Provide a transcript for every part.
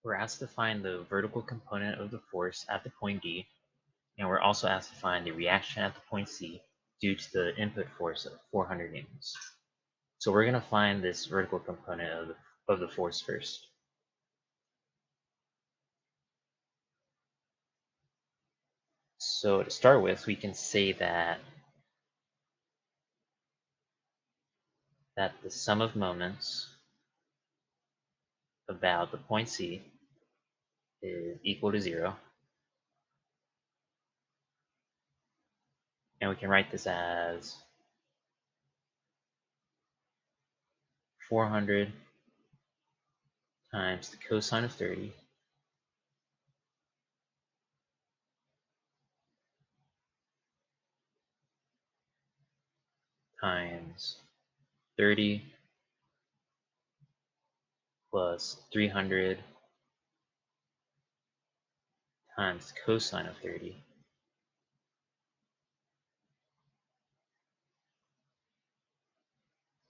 We're asked to find the vertical component of the force at the point D, and we're also asked to find the reaction at the point C due to the input force of 400 newtons. So we're going to find this vertical component of the force first. So to start with, we can say that the sum of moments about the point C is equal to 0. And we can write this as 400 times the cosine of 30 times 30 plus 300 times the cosine of 30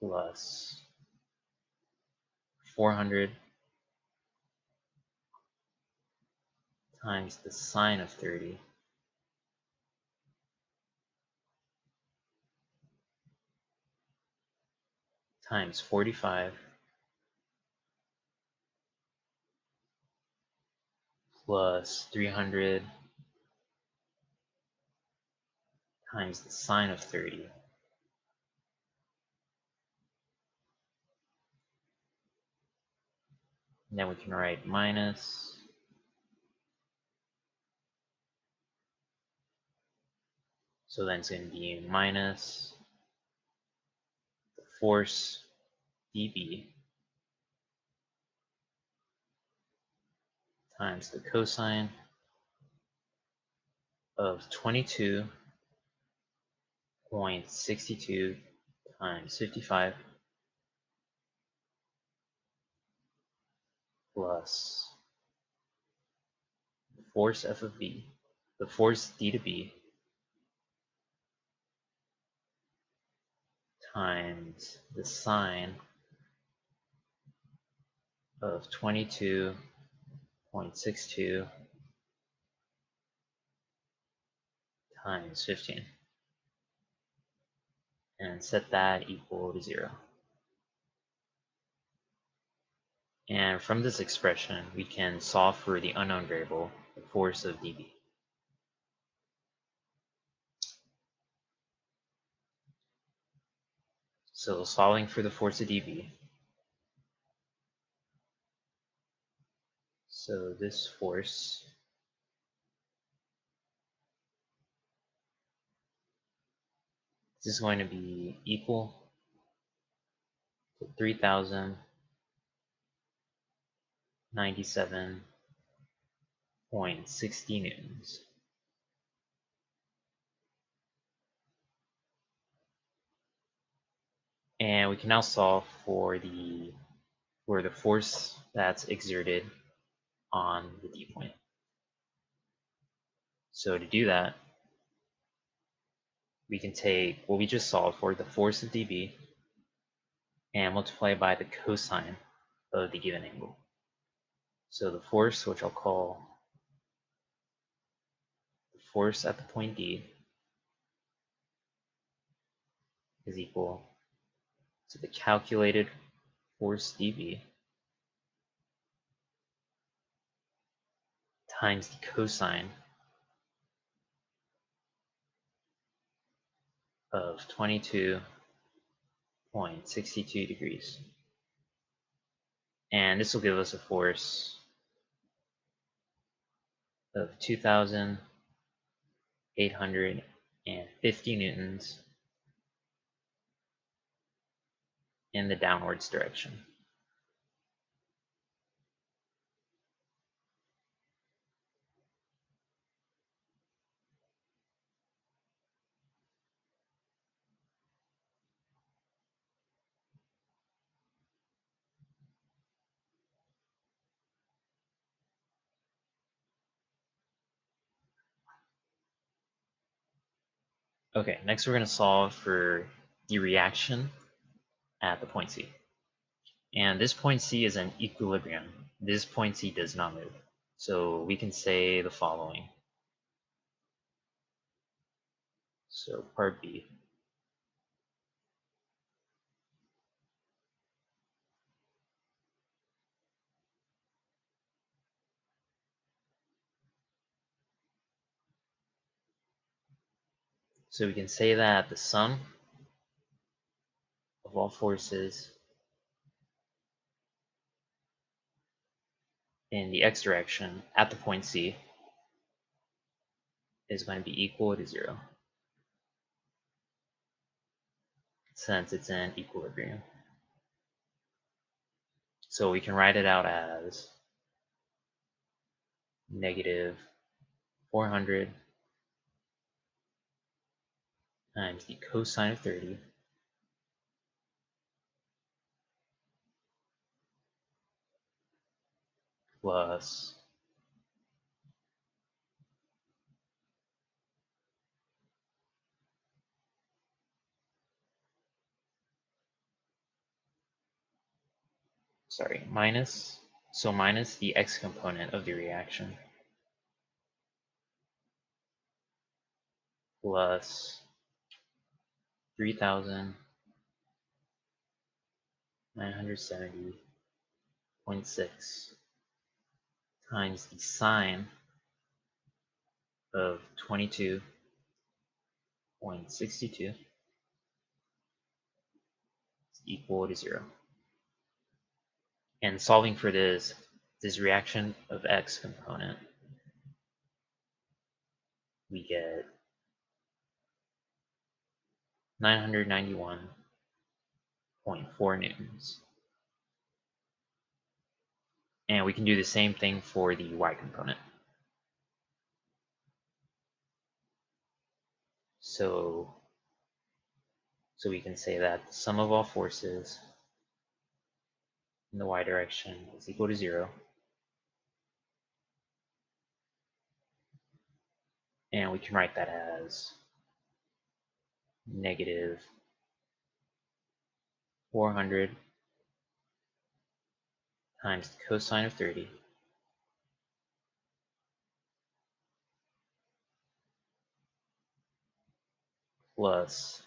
plus 400 times the sine of 30 times 45 plus 300 times the sine of 30 and then we can write minus so then it's going to be minus the force dB times the cosine of 22.62 times 55 plus the force F of B, the force D to B times the sine of 22.62 times 15 and set that equal to 0. And from this expression, we can solve for the unknown variable, the force of dB. So solving for the force of dB. So this force is going to be equal to 3,097.60 newtons. And we can now solve for the force that's exerted on the D point. So to do that, we can take what we just solved for, the force of dB, and multiply by the cosine of the given angle. So the force, which I'll call the force at the point D, is equal to the calculated force dB times the cosine of 22.62 degrees. And this will give us a force of 2,850 newtons in the downwards direction. Okay, next we're going to solve for the reaction at the point C. And this point C is an equilibrium. this point C does not move. So we can say the following. So part B. So we can say that the sum of all forces in the x direction at the point C is going to be equal to 0, since it's in equilibrium. So we can write it out as negative 400 times the cosine of 30 plus minus the x component of the reaction plus 3,970.6 times the sine of 22.62 is equal to 0. And solving for this reaction of x component, we get 991.4 newtons. And we can do the same thing for the y component. So we can say that the sum of all forces in the y direction is equal to 0. And we can write that as negative 400 times the cosine of 30 plus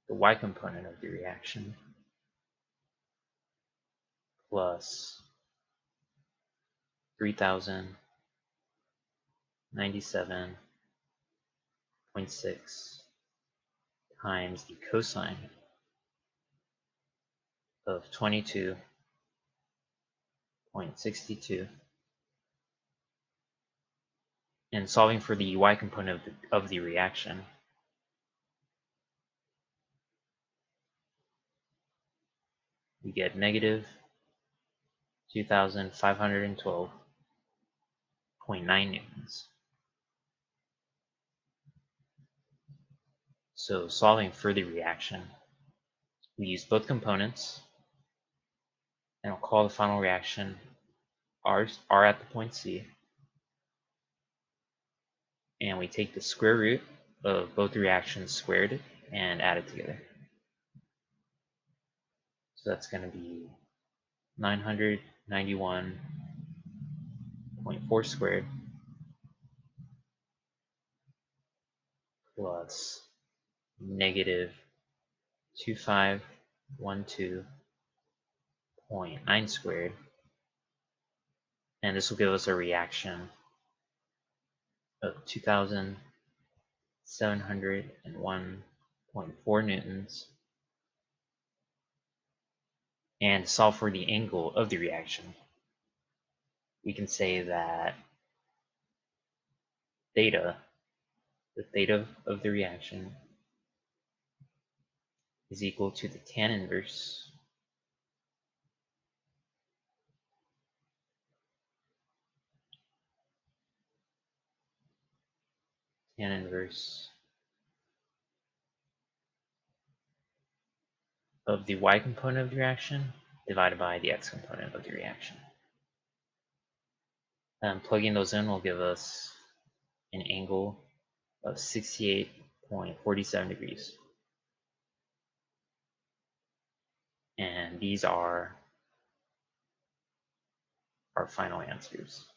the y component of the reaction plus 3,097.6 times the cosine of 22.62. And solving for the y component of the reaction, we get negative 2,512.9 newtons. So solving for the reaction, we use both components, and we'll call the final reaction R at the point C. And we take the square root of both the reactions squared and add it together. So that's going to be 991.4 squared plus negative 2512.9 squared. And this will give us a reaction of 2,701.4 newtons. And to solve for the angle of the reaction, we can say that theta, the theta of the reaction, is equal to the tan inverse of the y component of the reaction divided by the x component of the reaction. Plugging those in will give us an angle of 68.47 degrees. And these are our final answers.